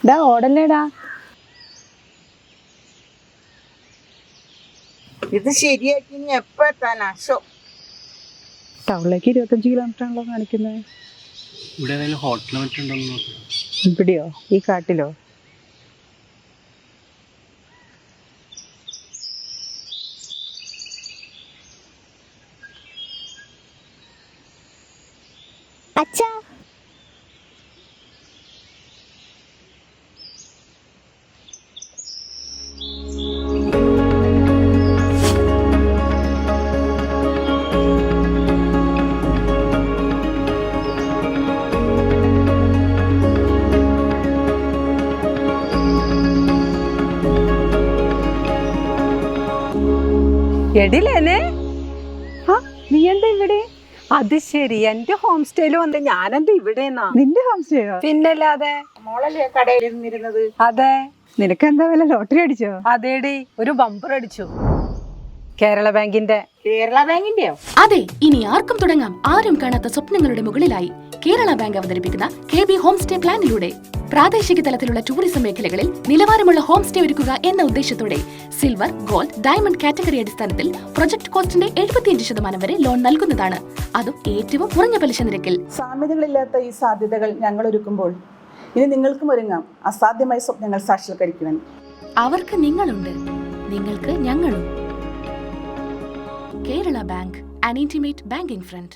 ഡാ ഓടല്ലേടാ. ഇത് ശരിയാക്കി ഇനി എപ്പോ എത്താനാ? ടൗണിലേക്ക് 25 കിലോമീറ്റർ ആണല്ലോ കാണിക്കുന്നത്. ഇവിടെ ഏതെങ്കിലും ഹോട്ടൽ മറ്റുണ്ടോ? ഇവിടെയോ? ഈ കാട്ടിലോ? അച്ഛാ, എടിലേനെ, നീ എന്താ ഇവിടെ? അത് ശരി, എന്റെ ഹോം സ്റ്റേയിൽ വന്ന് ഞാനെന്താ ഇവിടെ? നിന്റെ ഹോം സ്റ്റേയോ? പിന്നല്ലാതെ. മോളല്ലേ കടയിൽ ഇരുന്നിരുന്നത്? അതെ. നിനക്ക് എന്താ വല്ല ലോട്ടറി അടിച്ചോ? അതേടി, ഒരു ബമ്പർ അടിച്ചു. കേരള ബാങ്കിന്റെ. കേരള ബാങ്കിന്റെയോ? അതെ, ഇനി ആർക്കും തുടങ്ങാം ആരും കാണാത്ത സ്വപ്നങ്ങളുടെ മുകളിലായി. കേരള ബാങ്ക് അവതരിപ്പിക്കുന്ന KB ഹോം സ്റ്റേ പ്ലാനിലൂടെ പ്രാദേശിക തലത്തിലുള്ള ടൂറിസം മേഖലകളിൽ നിലവാരമുള്ള ഹോം സ്റ്റേ ഒരുക്കുക എന്ന ഉദ്ദേശത്തോടെ സിൽവർ, ഗോൾഡ്, ഡയമണ്ട് കാറ്റഗറി അടിസ്ഥാനത്തിൽ പ്രൊജക്ട് കോസ്റ്റിന്റെ 75% വരെ ലോൺ നൽകുന്നതാണ്. അതും ഏറ്റവും കുറഞ്ഞ പലിശ നിരക്കിൽ. സാമ്യതകളില്ലാത്ത ഈ സാധ്യതകൾ ഞങ്ങൾ ഒരുക്കുമ്പോൾ ഇനി നിങ്ങൾക്കും ഒരുങ്ങാം അസാധ്യമായ സ്വപ്നങ്ങൾ സാക്ഷാത്കരിക്കുവാൻ. അവർക്ക് നിങ്ങളുണ്ട്, നിങ്ങൾക്ക് ഞങ്ങളും. Kerala bank, an intimate banking friend.